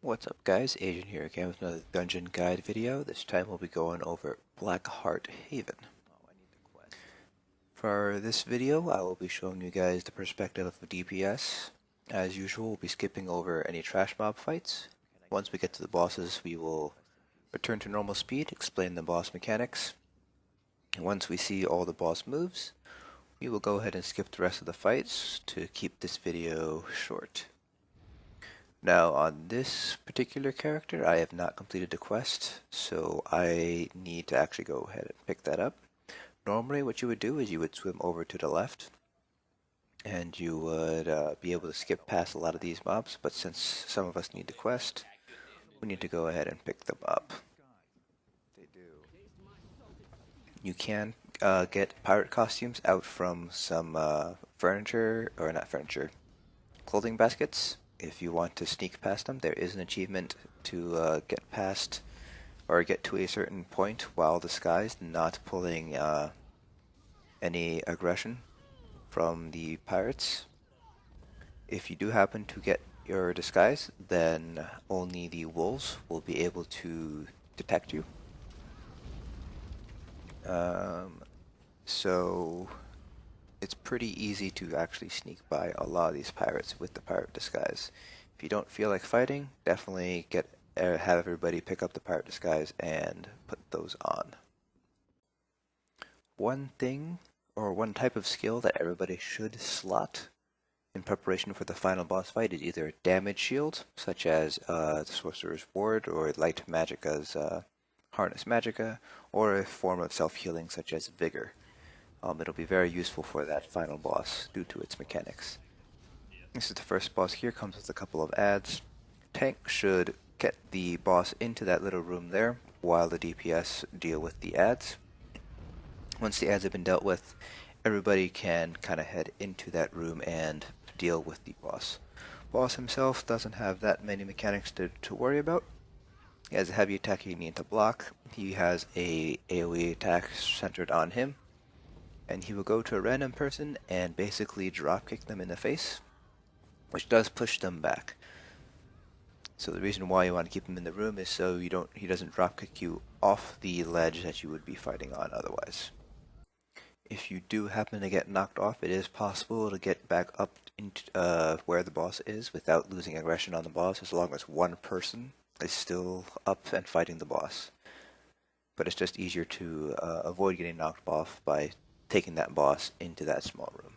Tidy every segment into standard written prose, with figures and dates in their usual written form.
What's up guys, Agent here again with another dungeon guide video. This time we'll be going over Blackheart Haven. For this video I will be showing you guys the perspective of a DPS. As usual we'll be skipping over any trash mob fights. Once we get to the bosses we will return to normal speed, explain the boss mechanics. And once we see all the boss moves, we will go ahead and skip the rest of the fights to keep this video short. Now on this particular character I have not completed the quest, so I need to actually go ahead and pick that up. Normally what you would do is you would swim over to the left and you would be able to skip past a lot of these mobs, but since some of us need the quest, we need to go ahead and pick them up. You can get pirate costumes out from some clothing baskets. If you want to sneak past them, there is an achievement to get past or get to a certain point while disguised, not pulling any aggression from the pirates. If you do happen to get your disguise, then only the wolves will be able to detect you. So it's pretty easy to actually sneak by a lot of these pirates with the pirate disguise. If you don't feel like fighting, definitely have everybody pick up the pirate disguise and put those on. One thing or one type of skill that everybody should slot in preparation for the final boss fight is either a damage shield, such as the Sorcerer's Ward or Light Magicka's Harness Magicka, or a form of self-healing such as Vigor. It'll be very useful for that final boss due to its mechanics. This is the first boss here, comes with a couple of adds. Tank should get the boss into that little room there while the DPS deal with the adds. Once the adds have been dealt with, everybody can kind of head into that room and deal with the boss. Boss himself doesn't have that many mechanics to worry about. He has a heavy attack you need to block. He has a AoE attack centered on him. And he will go to a random person and basically dropkick them in the face, which does push them back. So the reason why you want to keep him in the room is so he doesn't dropkick you off the ledge that you would be fighting on otherwise. If you do happen to get knocked off, it is possible to get back up into where the boss is without losing aggression on the boss, as long as one person is still up and fighting the boss. But it's just easier to avoid getting knocked off by taking that boss into that small room.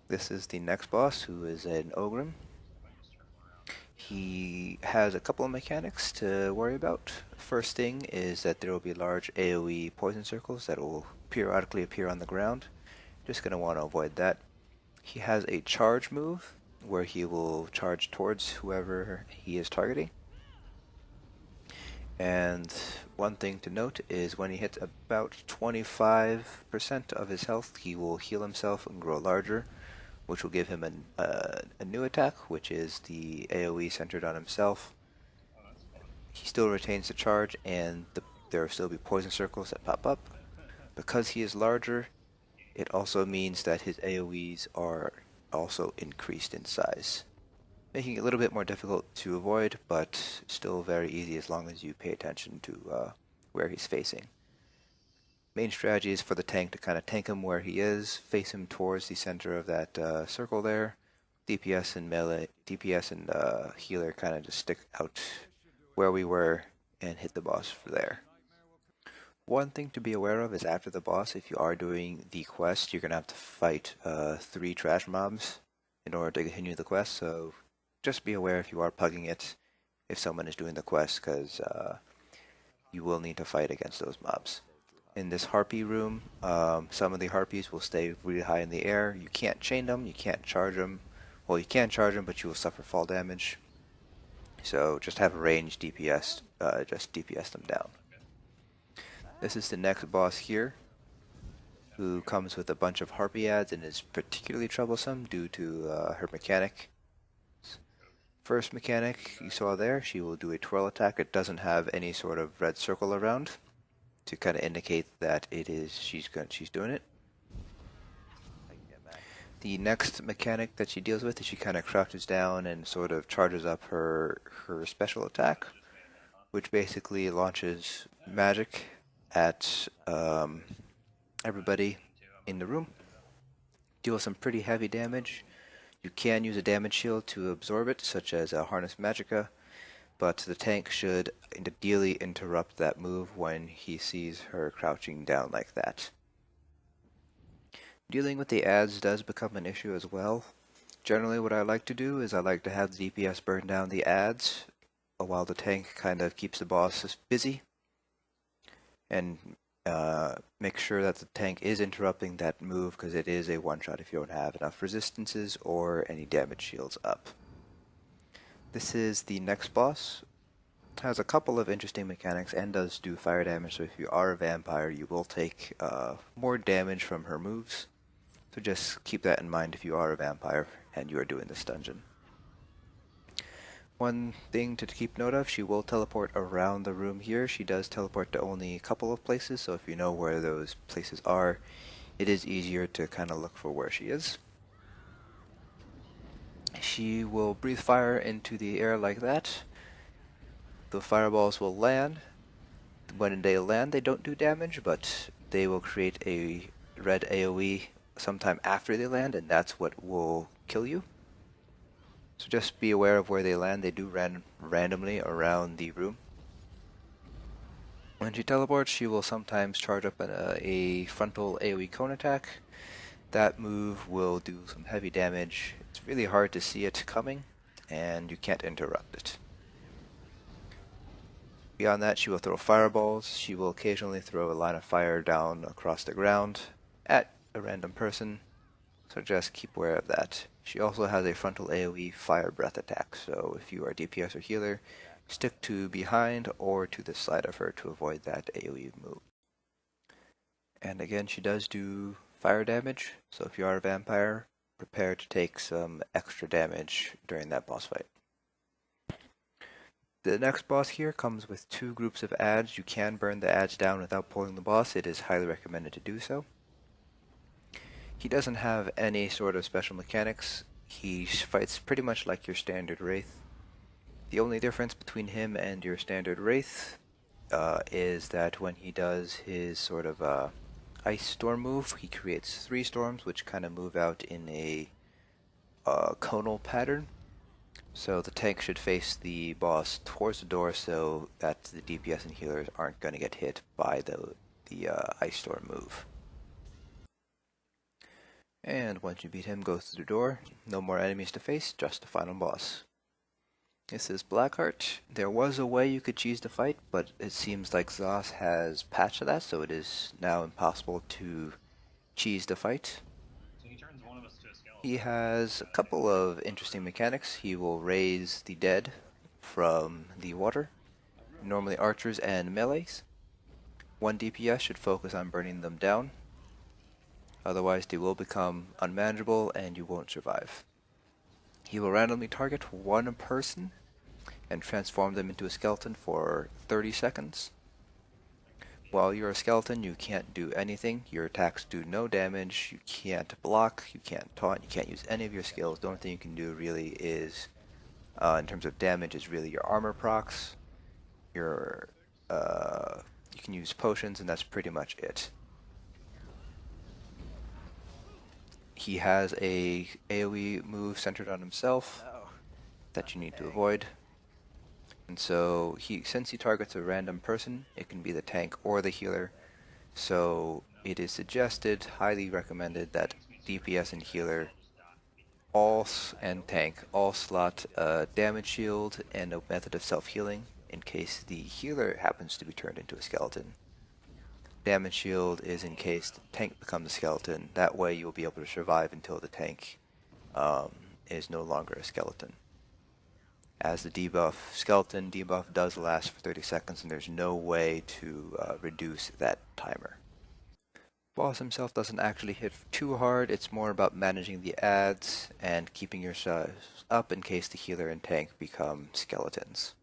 This is the next boss, who is an Ogrim. He has a couple of mechanics to worry about. First thing is that there will be large AoE poison circles that will periodically appear on the ground. Just going to want to avoid that. He has a charge move where he will charge towards whoever he is targeting. And one thing to note is when he hits about 25% of his health, he will heal himself and grow larger, which will give him a new attack, which is the AoE centered on himself. He still retains the charge, and there will still be poison circles that pop up. Because he is larger, it also means that his AoEs are also increased in size, making it a little bit more difficult to avoid, but still very easy as long as you pay attention to where he's facing. Main strategy is for the tank to kind of tank him where he is, face him towards the center of that circle there. DPS and healer kind of just stick out where we were and hit the boss for there. One thing to be aware of is after the boss, if you are doing the quest, you're going to have to fight 3 trash mobs in order to continue the quest, so just be aware if you are pugging it, if someone is doing the quest, because you will need to fight against those mobs. In this harpy room, some of the harpies will stay really high in the air. You can't chain them, you can't charge them. Well, you can charge them, but you will suffer fall damage. So just have a ranged DPS, just DPS them down. This is the next boss here, who comes with a bunch of harpy adds and is particularly troublesome due to her mechanic. First mechanic you saw there, she will do a twirl attack. It doesn't have any sort of red circle around to kind of indicate that she's doing it. The next mechanic that she deals with is she kind of crouches down and sort of charges up her special attack, which basically launches magic at everybody in the room. Deals some pretty heavy damage. You can use a damage shield to absorb it, such as a Harness Magicka, but the tank should ideally interrupt that move when he sees her crouching down like that. Dealing with the adds does become an issue as well. Generally what I like to do is I like to have the DPS burn down the adds while the tank kind of keeps the boss busy, and make sure that the tank is interrupting that move, because it is a one-shot if you don't have enough resistances or any damage shields up. This is the next boss. Has a couple of interesting mechanics and does do fire damage, so if you are a vampire you will take more damage from her moves. So just keep that in mind if you are a vampire and you are doing this dungeon. One thing to keep note of, she will teleport around the room here. She does teleport to only a couple of places, so if you know where those places are, it is easier to kind of look for where she is. She will breathe fire into the air like that. The fireballs will land. When they land, they don't do damage, but they will create a red AoE sometime after they land, and that's what will kill you. So just be aware of where they land. They do randomly around the room. When she teleports, she will sometimes charge up a frontal AoE cone attack. That move will do some heavy damage. It's really hard to see it coming, and you can't interrupt it. Beyond that, she will throw fireballs. She will occasionally throw a line of fire down across the ground at a random person, so just keep aware of that. She also has a frontal AoE fire breath attack, so if you are DPS or healer, stick to behind or to the side of her to avoid that AoE move. And again, she does do fire damage, so if you are a vampire, prepare to take some extra damage during that boss fight. The next boss here comes with two groups of adds. You can burn the adds down without pulling the boss. It is highly recommended to do so. He doesn't have any sort of special mechanics. He fights pretty much like your standard Wraith. The only difference between him and your standard Wraith is that when he does his sort of Ice Storm move, he creates 3 storms which kind of move out in a conal pattern. So the tank should face the boss towards the door so that the DPS and healers aren't going to get hit by the Ice Storm move. And once you beat him, go through the door. No more enemies to face, just the final boss. This is Blackheart. There was a way you could cheese the fight, but it seems like Zos has patched that, so it is now impossible to cheese the fight. He has a couple of interesting mechanics. He will raise the dead from the water, normally archers and melees. One DPS should focus on burning them down, otherwise they will become unmanageable and you won't survive. He will randomly target one person and transform them into a skeleton for 30 seconds. While you're a skeleton, you can't do anything. Your attacks do no damage. You can't block. You can't taunt. You can't use any of your skills. The only thing you can do really is, in terms of damage, is really your armor procs. You can use potions, and that's pretty much it. He has a AoE move centered on himself that you need to avoid. And so, since he targets a random person, it can be the tank or the healer, so it is suggested, highly recommended, that DPS and healer and tank all slot a damage shield and a method of self-healing in case the healer happens to be turned into a skeleton. Damage shield is in case the tank becomes a skeleton. That way you'll be able to survive until the tank is no longer a skeleton. As the skeleton debuff does last for 30 seconds, and there's no way to reduce that timer. Boss himself doesn't actually hit too hard. It's more about managing the adds and keeping yourselves up in case the healer and tank become skeletons.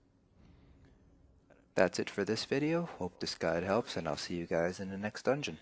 That's it for this video. Hope this guide helps, and I'll see you guys in the next dungeon.